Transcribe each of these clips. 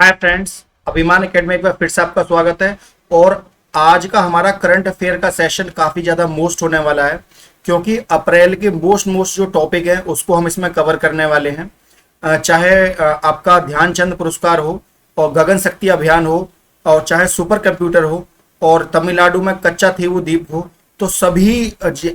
Hi friends, अभिमान academy पर फिर से आपका स्वागत है। और आज का हमारा करंट अफेयर का सेशन काफ़ी ज़्यादा मोस्ट होने वाला है, क्योंकि अप्रैल के मोस्ट जो टॉपिक है उसको हम इसमें कवर करने वाले हैं। चाहे आपका ध्यानचंद पुरस्कार हो और गगन शक्ति अभियान हो और चाहे सुपर कंप्यूटर हो और तमिलनाडु में कच्चा थीवु द्वीप हो, तो सभी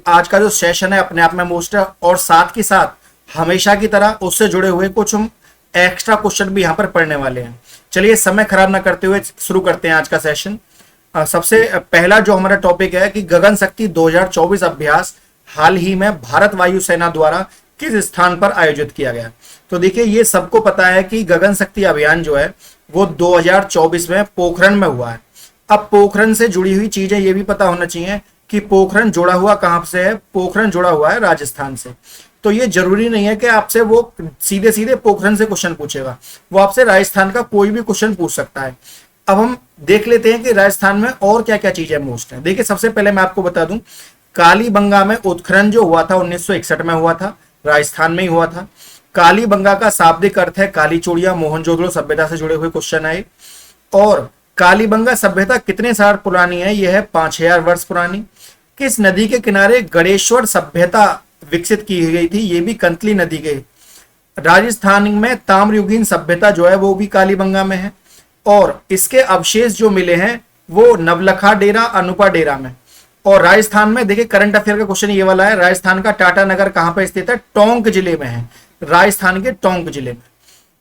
आज का जो सेशन है अपने आप में मोस्ट है। और साथ के साथ हमेशा की तरह उससे जुड़े हुए कुछ हम एक्स्ट्रा क्वेश्चन भी यहाँ पर पढ़ने वाले हैं। चलिए समय खराब ना करते हुए शुरू करते हैं आज का सेशन। सबसे पहला जो हमारा टॉपिक है कि गगन शक्ति 2024 अभ्यास हाल ही में भारत वायुसेना द्वारा किस स्थान पर आयोजित किया गया। तो देखिए, ये सबको पता है कि गगन शक्ति अभियान जो है वो 2024 में पोखरण में हुआ है। अब पोखरण से जुड़ी हुई चीजें ये भी पता होना चाहिए कि पोखरण जुड़ा हुआ कहां से है। पोखरण जुड़ा हुआ है राजस्थान से। तो ये जरूरी नहीं है कि आपसे वो सीधे सीधे पोखरण से क्वेश्चन पूछेगा, वो आपसे राजस्थान का कोई भी क्वेश्चन पूछ सकता है। अब हम देख लेते हैं कि राजस्थान में और क्या क्या चीजें मोस्ट हैं। देखिए, सबसे पहले मैं आपको बता दूं, कालीबंगा में उत्खनन जो हुआ था 1961 में हुआ था, राजस्थान में ही हुआ था। कालीबंगा का शाब्दिक अर्थ है काली चूड़ियां। मोहनजोदड़ो सभ्यता से जुड़े हुए क्वेश्चन आए। और कालीबंगा सभ्यता कितने साल पुरानी है? यह है 5000 वर्ष पुरानी। किस नदी के किनारे गणेश्वर सभ्यता विकसित की गई थी? ये भी कंतली नदी के। राजस्थान में ताम्रयुगीन सभ्यता जो है वो भी कालीबंगा में है। और इसके अवशेष जो मिले हैं वो नवलखा डेरा, अनुपा डेरा में। और राजस्थान में देखिए, करंट अफेयर का क्वेश्चन ये वाला है, राजस्थान का टाटा नगर कहां पर स्थित है? टोंक जिले में है, राजस्थान के टोंक जिले में,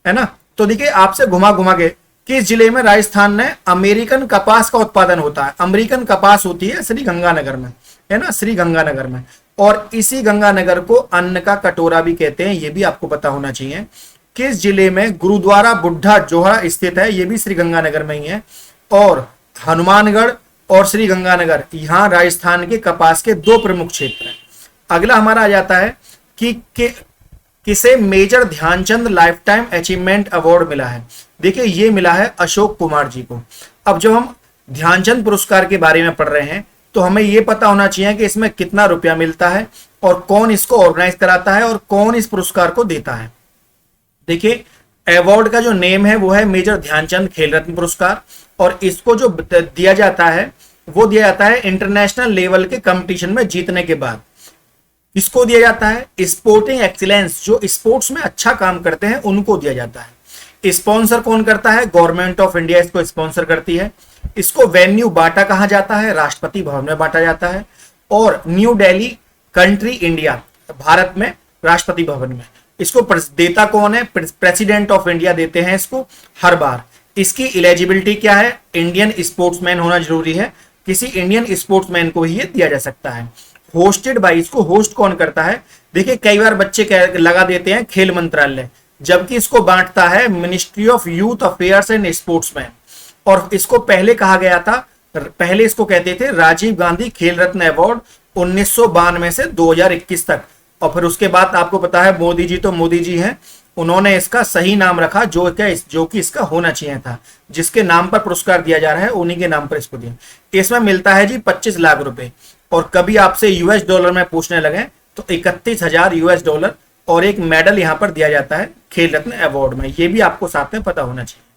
है ना। तो देखिए, आपसे घुमा घुमा के किस जिले में राजस्थान में अमेरिकन कपास का उत्पादन होता है? अमेरिकन कपास होती है श्री गंगानगर में, है ना, श्री गंगानगर में। और इसी गंगानगर को अन्न का कटोरा भी कहते हैं, ये भी आपको पता होना चाहिए। किस जिले में गुरुद्वारा बुढ़ा जोहरा स्थित है? ये भी श्री गंगानगर में ही है। और हनुमानगढ़ और श्री गंगानगर, यहां राजस्थान के कपास के दो प्रमुख क्षेत्र हैं। अगला हमारा आ जाता है कि किसे major Dhyan Chand lifetime achievement award मिला है? देखिए, ये मिला है अशोक कुमार जी को। अब जब हम ध्यानचंद पुरस्कार के बारे में पढ़ रहे हैं तो हमें यह पता होना चाहिए कि इसमें कितना रुपया मिलता है और कौन इसको ऑर्गेनाइज कराता है और कौन इस पुरस्कार को देता है। देखिए, अवार्ड का जो नेम है वो है मेजर ध्यानचंद खेल रत्न पुरस्कार। और इसको जो दिया जाता है वो दिया जाता है इंटरनेशनल लेवल के कंपटीशन में जीतने के बाद। इसको दिया जाता है स्पोर्टिंग एक्सीलेंस, जो स्पोर्ट्स में अच्छा काम करते हैं उनको दिया जाता है। स्पॉन्सर कौन करता है? गवर्नमेंट ऑफ इंडिया इसको स्पॉन्सर करती है। इसको वेन्यू बांटा कहा जाता है? राष्ट्रपति भवन में बांटा जाता है। और new Delhi country India, Bharat में राष्ट्रपति भवन में। इसको देता कौन है? प्रेसिडेंट ऑफ इंडिया देते हैं इसको हर बार। इसकी एलिजिबिलिटी क्या है? इंडियन स्पोर्ट्समैन होना जरूरी है। किसी इंडियन स्पोर्ट्समैन को ही ये दिया जा सकता है। होस्टेड बाय, इसको होस्ट कौन करता है? देखिए, कई बार बच्चे लगा देते हैं खेल मंत्रालय, जबकि इसको बांटता है ministry of youth affairs and sportsman. और इसको पहले कहा गया था, पहले इसको कहते थे राजीव गांधी खेल रत्न अवार्ड 1992 से 2021 तक। और फिर उसके बाद आपको पता है मोदी जी तो मोदी जी हैं, उन्होंने इसका सही नाम रखा जो कि इसका होना चाहिए था। जिसके नाम पर पुरस्कार दिया जा रहा है उन्हीं के नाम पर इसको दिया। इसमें मिलता है जी 25 लाख रुपए। और कभी आपसे यूएस डॉलर में पूछने लगे तो 31,000 यूएस डॉलर और एक मेडल यहां पर दिया जाता है खेल रत्न अवार्ड में। ये भी आपको साथ में पता होना चाहिए।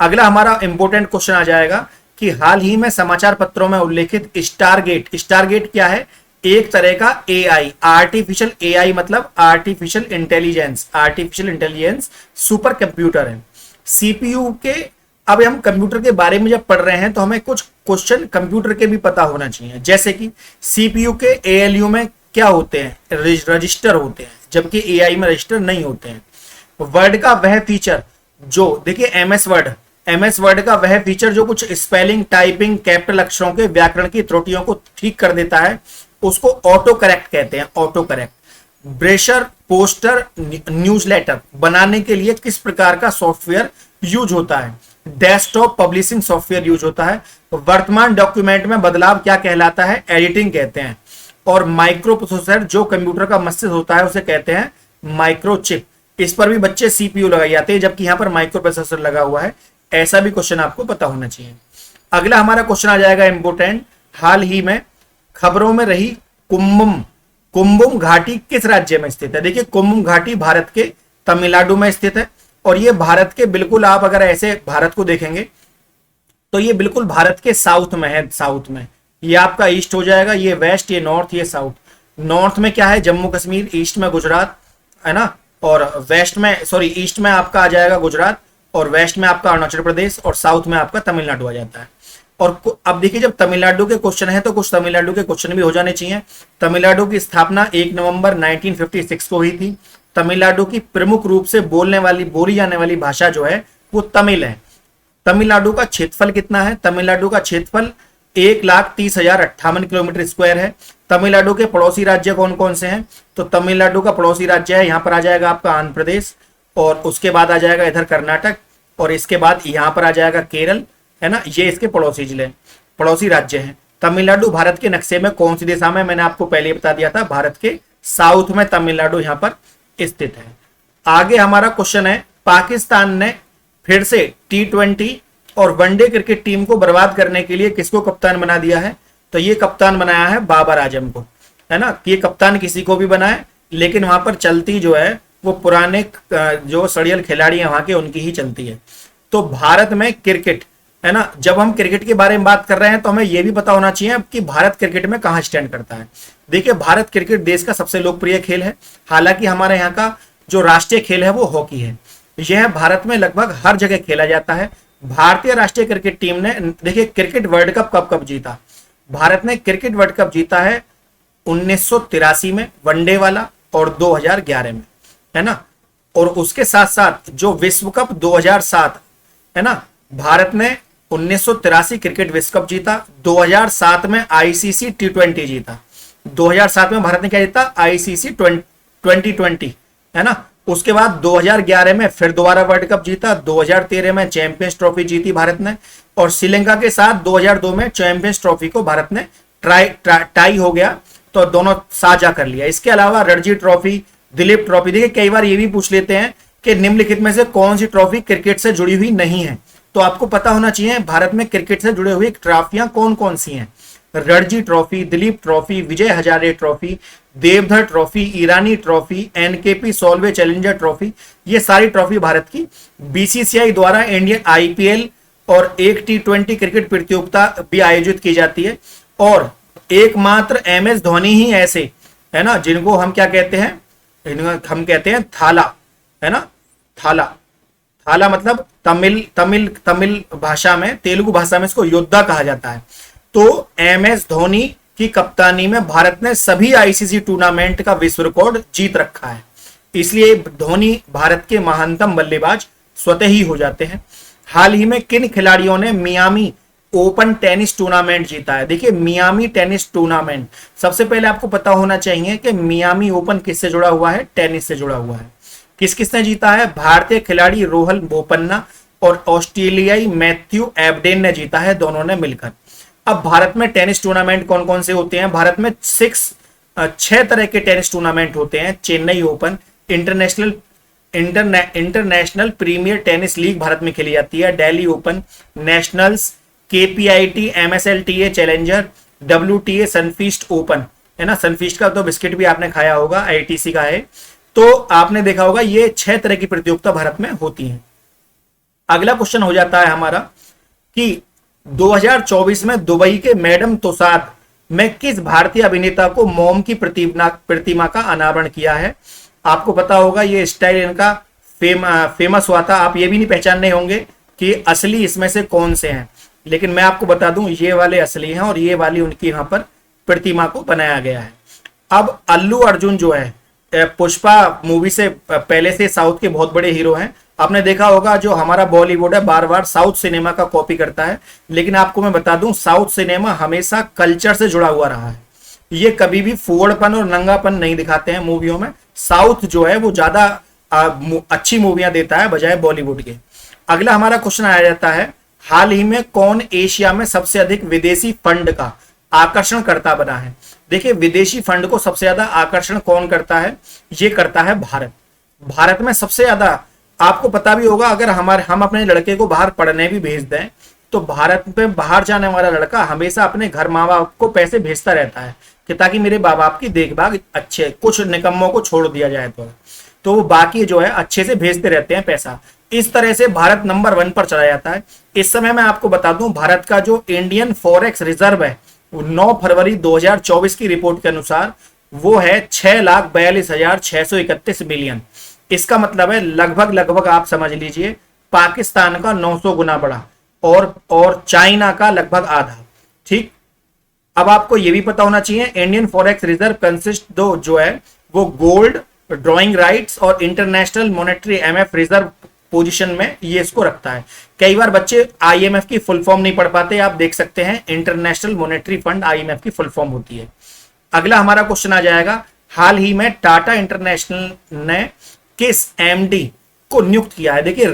अगला हमारा इंपॉर्टेंट क्वेश्चन आ जाएगा कि हाल ही में समाचार पत्रों में उल्लेखित स्टारगेट क्या है? एक तरह का एआई, आर्टिफिशियल एआई मतलब आर्टिफिशियल इंटेलिजेंस सुपर कंप्यूटर है। सीपीयू के, अब हम कंप्यूटर के बारे में जब पढ़ रहे हैं तो हमें कुछ क्वेश्चन कंप्यूटर के भी पता होना चाहिए। जैसे कि सीपीयू के एएलयू में क्या होते हैं? रजिस्टर होते हैं, जबकि एआई में रजिस्टर नहीं होते हैं। वर्ड का वह फीचर जो, देखिए एमएस वर्ड का वह फीचर जो कुछ स्पेलिंग, टाइपिंग, कैपिटल अक्षरों के व्याकरण की त्रुटियों को ठीक कर देता है, उसको ऑटो करेक्ट कहते हैं। Auto correct. Brochure, poster, newsletter बनाने के लिए किस प्रकार का सॉफ्टवेयर यूज होता है? डेस्कटॉप पब्लिशिंग सॉफ्टवेयर यूज होता है। वर्तमान डॉक्यूमेंट में बदलाव क्या कहलाता है? एडिटिंग कहते हैं। और माइक्रो प्रोसेसर जो कंप्यूटर का मस्तिष्क होता है उसे कहते हैं माइक्रोचिप। इस पर भी बच्चे सीपीयू लगाए जाते हैं, जबकि यहां पर माइक्रो प्रोसेसर लगा हुआ है। ऐसा भी क्वेश्चन आपको पता होना चाहिए। अगला हमारा क्वेश्चन आ जाएगा इंपोर्टेंट, हाल ही में खबरों में रही कुंभम घाटी किस राज्य में स्थित है? देखिए, कुंभम घाटी भारत के तमिलनाडु में स्थित है। और ये भारत के बिल्कुल, आप अगर ऐसे भारत को देखेंगे तो ये बिल्कुल भारत के साउथ में है, साउथ में। ये आपका ईस्ट हो जाएगा, ये वेस्ट, ये नॉर्थ, ये साउथ। नॉर्थ में क्या है, जम्मू कश्मीर, ईस्ट में गुजरात, है ना, और वेस्ट में, सॉरी, ईस्ट में आपका आ जाएगा गुजरात, और वेस्ट में आपका अरुणाचल प्रदेश, और साउथ में आपका तमिलनाडु आ जाता है। और अब देखिए, जब तमिलनाडु के क्वेश्चन है तो कुछ तमिलनाडु के क्वेश्चन भी हो जाने चाहिए। तमिलनाडु की स्थापना 1 नवंबर 1956 को हुई थी। तमिलनाडु की प्रमुख रूप से बोली जाने वाली भाषा जो है वो तमिल है। तमिलनाडु का क्षेत्रफल कितना है, तमिलनाडु का क्षेत्रफल 1,30,058 किलोमीटर स्क्वायर है। तमिलनाडु के पड़ोसी राज्य कौन कौन से हैं, तो तमिलनाडु का पड़ोसी राज्य है, यहाँ पर आ जाएगा आपका आंध्र प्रदेश, और उसके बाद आ जाएगा इधर कर्नाटक, और इसके बाद यहाँ पर आ जाएगा केरल, है ना, ये इसके पड़ोसी जिले, पड़ोसी राज्य हैं। तमिलनाडु भारत के नक्शे में कौन सी दिशा में, मैंने आपको पहले बता दिया था, भारत के साउथ में तमिलनाडु यहाँ पर स्थित है। आगे हमारा क्वेश्चन है, पाकिस्तान ने फिर से T20 और वनडे क्रिकेट टीम को बर्बाद करने के लिए किसको कप्तान बना दिया है, तो ये कप्तान बनाया है बाबर आजम को, है ना। ये कप्तान किसी को भी बनाए, लेकिन वहां पर चलती जो है वो पुराने जो सड़ियल खिलाड़ी हैं वहां के, उनकी ही चलती है। तो भारत में क्रिकेट, है ना, जब हम क्रिकेट के बारे में बात कर रहे हैं तो हमें यह भी पता होना चाहिए कि भारत क्रिकेट में कहां स्टैंड करता है। देखिए, भारत क्रिकेट देश का सबसे लोकप्रिय खेल है। हालांकि हमारे यहाँ का जो राष्ट्रीय खेल है वो हॉकी है। यह भारत में लगभग हर जगह खेला जाता है। भारतीय राष्ट्रीय क्रिकेट टीम ने, देखिए, क्रिकेट वर्ल्ड कप कब कब जीता, भारत ने क्रिकेट वर्ल्ड कप जीता है 1983 में वनडे वाला, और 2011 में, है ना। और उसके साथ साथ जो विश्व कप 2007, है ना, भारत ने 1983 क्रिकेट विश्व कप जीता। 2007 में आईसीसी T20 जीता। 2007 में भारत ने क्या जीता, आईसीसी 2020, है ना। उसके बाद 2011 में फिर दोबारा वर्ल्ड कप जीता। 2013 में चैंपियंस ट्रॉफी जीती भारत ने, और श्रीलंका के साथ 2002 में चैंपियंस ट्रॉफी को भारत ने टाई हो गया, तो दोनों साझा कर लिया। इसके अलावा रणजी ट्रॉफी, दिलीप ट्रॉफी, देखिए कई बार ये भी पूछ लेते हैं कि निम्नलिखित में से कौन सी ट्रॉफी क्रिकेट से जुड़ी हुई नहीं है, तो आपको पता होना चाहिए भारत में क्रिकेट से जुड़े हुए ट्रॉफियां कौन कौन सी हैं। Ranji trophy, Dilip trophy, Vijay Hazare trophy, Deodhar trophy, ईरानी ट्रॉफी, एनकेपी सोलवे चैलेंजर ट्रॉफी, ये सारी ट्रॉफी भारत की बीसीसीआई द्वारा इंडियन आईपीएल और एक T20 क्रिकेट प्रतियोगिता भी आयोजित की जाती है। और एकमात्र MS धोनी ही ऐसे, है ना, जिनको हम क्या कहते हैं, हम कहते हैं थाला, है ना, थाला। थाला मतलब तमिल भाषा में, तेलुगु भाषा में इसको योद्धा कहा जाता है। तो MS धोनी की कप्तानी में भारत ने सभी आईसीसी टूर्नामेंट का विश्व रिकॉर्ड जीत रखा है, इसलिए धोनी भारत के महानतम बल्लेबाज स्वतः ही हो जाते हैं। हाल ही में किन खिलाड़ियों ने मियामी ओपन टेनिस टूर्नामेंट जीता है, देखिए मियामी टेनिस टूर्नामेंट, सबसे पहले आपको पता होना चाहिए कि मियामी ओपन किससे जुड़ा हुआ है, टेनिस से जुड़ा हुआ है। किस किसने जीता है, भारतीय खिलाड़ी रोहन बोपन्ना और ऑस्ट्रेलियाई मैथ्यू एबडेन ने जीता है, दोनों ने मिलकर। अब भारत में टेनिस टूर्नामेंट कौन कौन से होते हैं, भारत में 6 तरह के टेनिस टूर्नामेंट होते हैं। Chennai Open, International Premier Tennis League Bharat में खेली जाती है। Delhi Open, nationals, KPIT, MSLTA challenger, WTA Sunfeast Open, है ना, सनफीस्ट का तो बिस्किट भी आपने खाया होगा, ITC का है, तो आपने देखा होगा ये 6 तरह की प्रतियोगिता भारत में होती हैं। अगला क्वेश्चन हो जाता है हमारा कि 2024 में दुबई के मैडम तुसाद में किस भारतीय अभिनेता को मोम की प्रतिमा का अनावरण किया है। आपको पता होगा ये स्टाइल इनका फेमस हुआ था, आप ये भी नहीं पहचानने होंगे कि असली इसमें से कौन से हैं, लेकिन मैं आपको बता दूं ये वाले असली हैं और ये वाली उनकी यहां पर प्रतिमा को बनाया गया है। अब अल्लू अर्जुन जो है पुष्पा मूवी से पहले से साउथ के बहुत बड़े हीरो हैं। आपने देखा होगा जो हमारा बॉलीवुड है बार बार साउथ सिनेमा का कॉपी करता है, लेकिन आपको मैं बता दूं साउथ सिनेमा हमेशा कल्चर से जुड़ा हुआ रहा है। ये कभी भी फुहड़पन और नंगापन नहीं दिखाते हैं मूवियों में। साउथ जो है वो ज्यादा अच्छी मूवियां देता है बजाय बॉलीवुड के। अगला हमारा क्वेश्चन आया जाता है, हाल ही में कौन एशिया में सबसे अधिक विदेशी फंड का आकर्षणकर्ता बना है। देखिए विदेशी फंड को सबसे ज्यादा आकर्षण कौन करता है, ये करता है भारत। भारत में सबसे ज्यादा, आपको पता भी होगा अगर हम अपने लड़के को बाहर पढ़ने भी भेज दें तो भारत में बाहर जाने वाला लड़का हमेशा अपने घर माँ बाप को पैसे भेजता रहता है कि ताकि मेरे माँ बाप की देखभाल अच्छे, कुछ निकम्मों को छोड़ दिया जाए तो वो बाकी जो है अच्छे से भेजते रहते हैं पैसा। इस तरह से भारत नंबर 1 पर चला जाता है। इस समय मैं आपको बता दूं, भारत का जो इंडियन फॉरेक्स रिजर्व है 9 फरवरी 2024 की रिपोर्ट के अनुसार वो है 6,42,631 मिलियन। इसका मतलब है लगभग आप समझ लीजिए पाकिस्तान का 900 गुना बड़ा और चाइना का लगभग आधा। ठीक, अब आपको यह भी पता होना चाहिए इंडियन फॉरेक्स रिजर्व कंसिस्ट दो जो है वो गोल्ड, ड्रॉइंग राइट्स और international monetary MF reserve position में ये इसको रखता है। कई बार बच्चे आईएमएफ की फुल फॉर्म नहीं पढ़ पाते, आप देख सकते हैं इंटरनेशनल मॉनेटरी फंड आईएमएफ की फुल फॉर्म होती है। अगला हमारा क्वेश्चन आ जाएगा, हाल ही में टाटा इंटरनेशनल ने किस एमडी को नियुक्त किया है? देखिए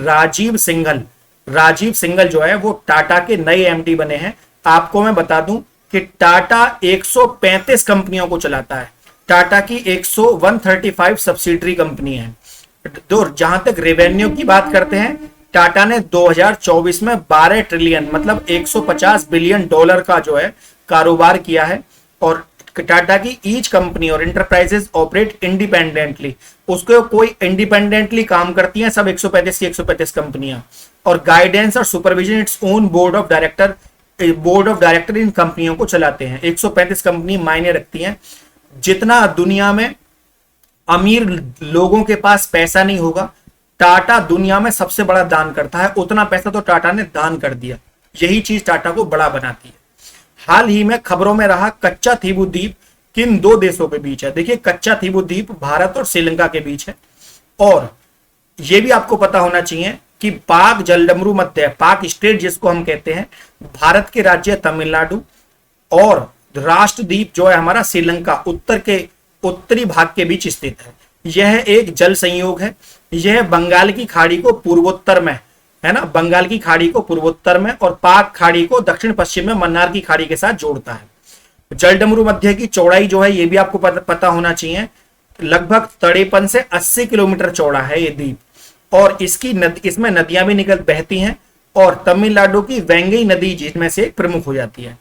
राजीव सिंघल जो है वो टाटा के नए एमडी बने हैं। आपको मैं बता दूं कि टाटा 135 कंपनियों को चलाता है। टाटा की 135 सब्सिडरी कंपनी है। तो जहां तक रेवेन्यू की बात करते हैं, टाटा ने 2024 में 12 ट्रिलियन मतलब 150 बिलियन डॉलर का जो है कारोबार किया है। और टाटा की ईच कंपनी और इंटरप्राइजेस ऑपरेट इंडिपेंडेंटली, उसको कोई इंडिपेंडेंटली काम करती हैं सब 135 की 135 कंपनियां, और गाइडेंस और supervision its own board of director in कंपनियों को चलाते हैं। 135 कंपनी मायने रखती हैं। जितना दुनिया में अमीर लोगों के पास पैसा नहीं होगा, टाटा दुनिया में सबसे बड़ा दान करता है, उतना पैसा तो टाटा ने दान कर दिया। यही चीज टाटा को बड़ा बनाती है। हाल ही में खबरों में रहा कच्चा थीबू द्वीप किन दो देशों के बीच है? देखिए कच्चा थीबू द्वीप भारत और श्रीलंका के बीच है। और यह भी आपको पता होना चाहिए कि पाक जलडमरू मध्य, पाक स्टेट जिसको हम कहते हैं, भारत के राज्य तमिलनाडु और राष्ट्रद्वीप जो है हमारा श्रीलंका उत्तरी भाग के बीच स्थित है। यह एक जल संयोग है। यह बंगाल की खाड़ी को पूर्वोत्तर में है ना, बंगाल की खाड़ी को पूर्वोत्तर में और पाक खाड़ी को दक्षिण पश्चिम में मन्नार की खाड़ी के साथ जोड़ता है। जलडमरू मध्य की चौड़ाई जो है ये भी आपको पता होना चाहिए, लगभग 53 से 80 किलोमीटर चौड़ा है ये द्वीप। और इसमें नदियां भी बहती हैं और तमिलनाडु की वेंगई नदी जिसमें से एक प्रमुख हो जाती है।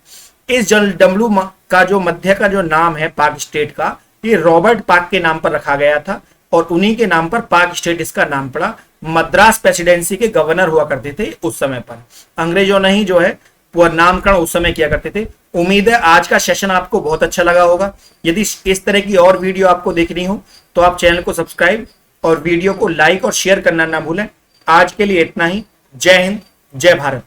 इस जलडमरू का जो मध्य का जो नाम है पाक स्टेट का, ये रॉबर्ट पाक के नाम पर रखा गया था और उन्हीं के नाम पर पाक स्टेट इसका नाम पड़ा। मद्रास प्रेसिडेंसी के गवर्नर हुआ करते थे उस समय पर, अंग्रेजों ने ही जो है वो नामकरण उस समय किया करते थे। उम्मीद है आज का सेशन आपको बहुत अच्छा लगा होगा। यदि इस तरह की और वीडियो आपको देखनी हो तो आप चैनल को सब्सक्राइब और वीडियो को लाइक और शेयर करना ना भूलें। आज के लिए इतना ही। जय हिंद, जय भारत।